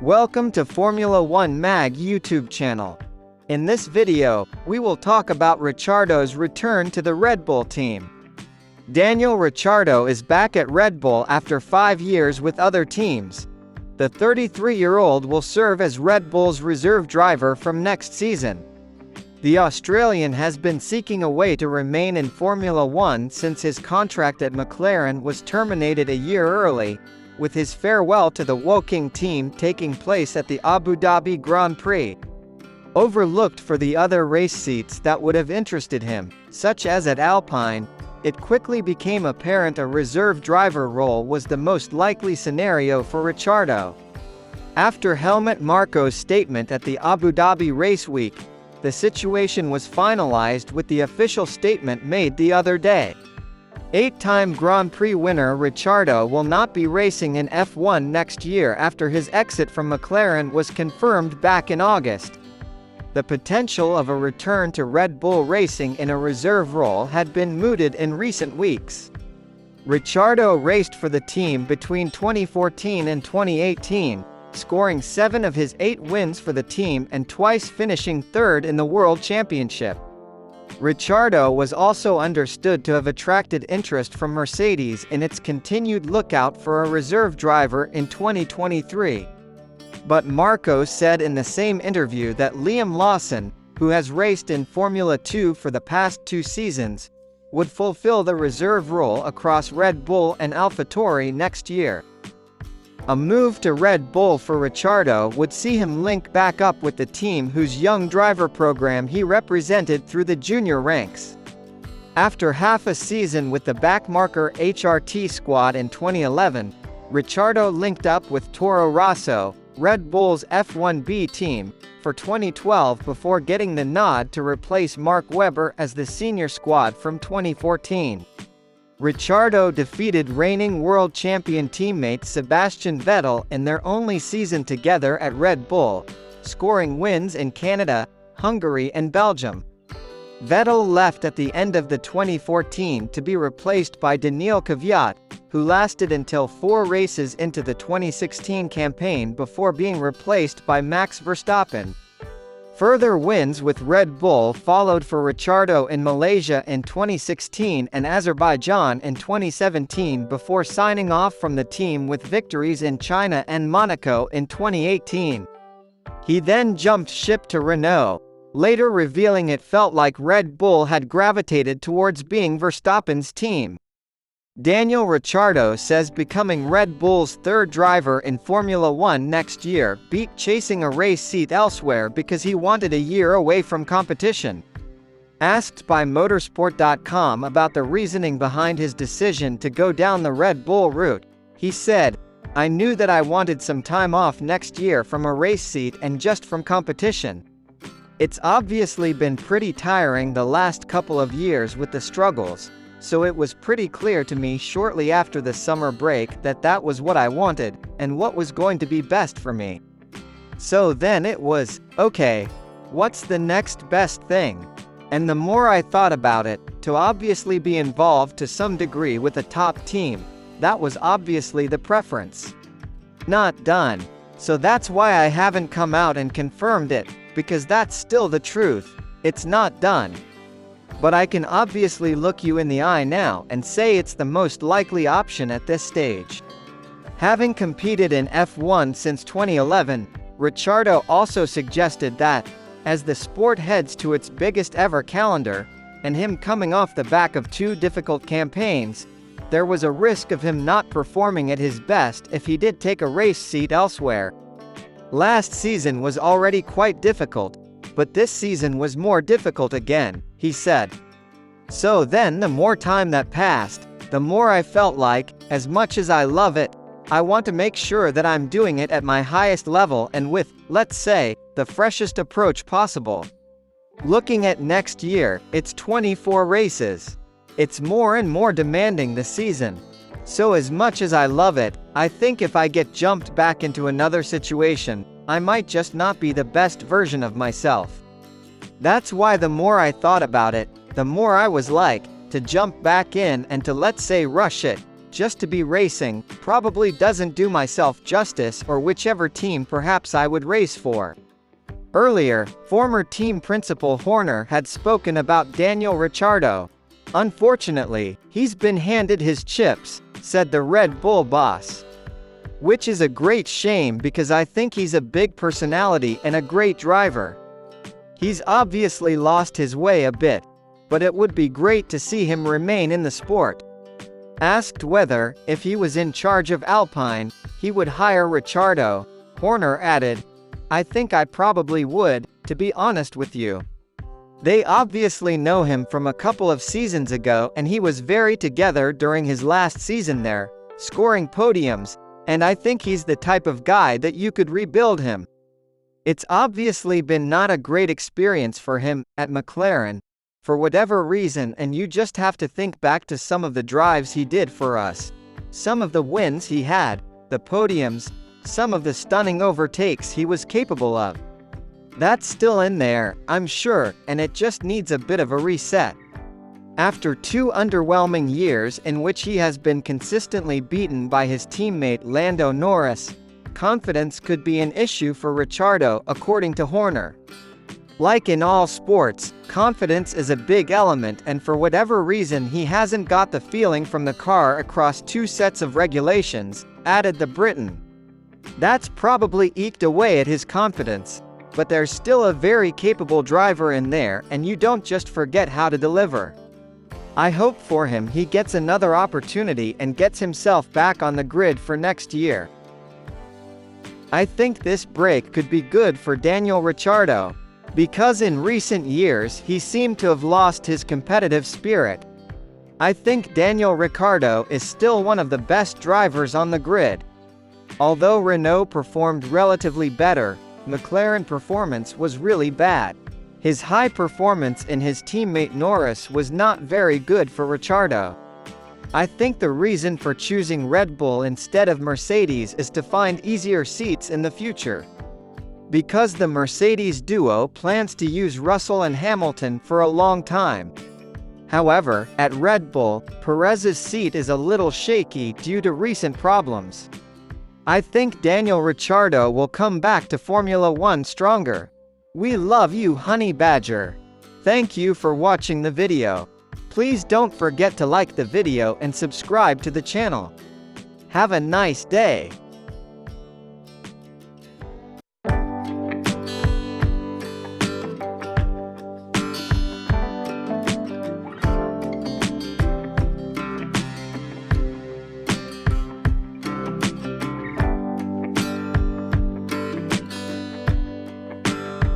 Welcome to Formula One Mag YouTube channel. In this video, we will talk about Ricciardo's return to the Red Bull team. Daniel Ricciardo is back at Red Bull after 5 years with other teams. The 33-year-old will serve as Red Bull's reserve driver from next season. The Australian has been seeking a way to remain in Formula One since his contract at McLaren was terminated a year early, with his farewell to the Woking team taking place at the Abu Dhabi Grand Prix. Overlooked for the other race seats that would have interested him, such as at Alpine, it quickly became apparent a reserve driver role was the most likely scenario for Ricciardo. After Helmut Marko's statement at the Abu Dhabi race week, the situation was finalized with the official statement made the other day. 8-time Grand Prix winner Ricciardo will not be racing in F1 next year after his exit from McLaren was confirmed back in August. The potential of a return to Red Bull racing in a reserve role had been mooted in recent weeks. Ricciardo raced for the team between 2014 and 2018, scoring 7 of his 8 wins for the team and twice finishing third in the World Championship. Ricciardo was also understood to have attracted interest from Mercedes in its continued lookout for a reserve driver in 2023. But Marko said in the same interview that Liam Lawson, who has raced in Formula 2 for the past 2 seasons, would fulfill the reserve role across Red Bull and AlphaTauri next year. A move to Red Bull for Ricciardo would see him link back up with the team whose young driver program he represented through the junior ranks. After half a season with the backmarker HRT squad in 2011, Ricciardo linked up with Toro Rosso, Red Bull's F1B team, for 2012 before getting the nod to replace Mark Webber as the senior squad from 2014. Ricciardo defeated reigning world champion teammate Sebastian Vettel in their only season together at Red Bull, scoring wins in Canada, Hungary and Belgium. Vettel left at the end of the 2014 to be replaced by Daniil Kvyat, who lasted until 4 races into the 2016 campaign before being replaced by Max Verstappen. Further wins with Red Bull followed for Ricciardo in Malaysia in 2016 and Azerbaijan in 2017 before signing off from the team with victories in China and Monaco in 2018. He then jumped ship to Renault, later revealing it felt like Red Bull had gravitated towards being Verstappen's team. Daniel Ricciardo says becoming Red Bull's third driver in Formula One next year beat chasing a race seat elsewhere because he wanted a year away from competition. Asked by Motorsport.com about the reasoning behind his decision to go down the Red Bull route, he said, "I knew that I wanted some time off next year from a race seat and just from competition. It's obviously been pretty tiring the last couple of years with the struggles. So it was pretty clear to me shortly after the summer break that that was what I wanted, and what was going to be best for me. So then it was, okay, what's the next best thing? And the more I thought about it, to obviously be involved to some degree with a top team, that was obviously the preference. Not done. So that's why I haven't come out and confirmed it, because that's still the truth, it's not done. But I can obviously look you in the eye now and say it's the most likely option at this stage." Having competed in F1 since 2011, Ricciardo also suggested that, as the sport heads to its biggest ever calendar, and him coming off the back of 2 difficult campaigns, there was a risk of him not performing at his best if he did take a race seat elsewhere. Last season was already quite difficult, but this season was more difficult again, he said. So then the more time that passed, the more I felt like, as much as I love it, I want to make sure that I'm doing it at my highest level and with, let's say, the freshest approach possible. Looking at next year, it's 24 races. It's more and more demanding this season. So as much as I love it, I think if I get jumped back into another situation, I might just not be the best version of myself. That's why the more I thought about it, the more I was like, to jump back in and to let's say rush it, just to be racing, probably doesn't do myself justice or whichever team perhaps I would race for. Earlier, former team principal Horner had spoken about Daniel Ricciardo. Unfortunately, he's been handed his chips, said the Red Bull boss. Which is a great shame because I think he's a big personality and a great driver. He's obviously lost his way a bit, but it would be great to see him remain in the sport. Asked whether, if he was in charge of Alpine, he would hire Ricciardo, Horner added, "I think I probably would, to be honest with you. They obviously know him from a couple of seasons ago and he was very together during his last season there, scoring podiums, and I think he's the type of guy that you could rebuild him. It's obviously been not a great experience for him at McLaren, for whatever reason, and you just have to think back to some of the drives he did for us. Some of the wins he had, the podiums, some of the stunning overtakes he was capable of. That's still in there, I'm sure, and it just needs a bit of a reset. After 2 underwhelming years in which he has been consistently beaten by his teammate Lando Norris, confidence could be an issue for Ricciardo, according to Horner. Like in all sports, confidence is a big element, and for whatever reason he hasn't got the feeling from the car across 2 sets of regulations, added the Briton. That's probably eked away at his confidence, but there's still a very capable driver in there and you don't just forget how to deliver. I hope for him he gets another opportunity and gets himself back on the grid for next year. I think this break could be good for Daniel Ricciardo, because in recent years he seemed to have lost his competitive spirit. I think Daniel Ricciardo is still one of the best drivers on the grid. Although Renault performed relatively better, McLaren performance was really bad. His high performance in his teammate Norris was not very good for Ricciardo. I think the reason for choosing Red Bull instead of Mercedes is to find easier seats in the future. Because the Mercedes duo plans to use Russell and Hamilton for a long time. However, at Red Bull, Perez's seat is a little shaky due to recent problems. I think Daniel Ricciardo will come back to Formula One stronger. We love you, Honey Badger. Thank you for watching the video. Please don't forget to like the video and subscribe to the channel. Have a nice day.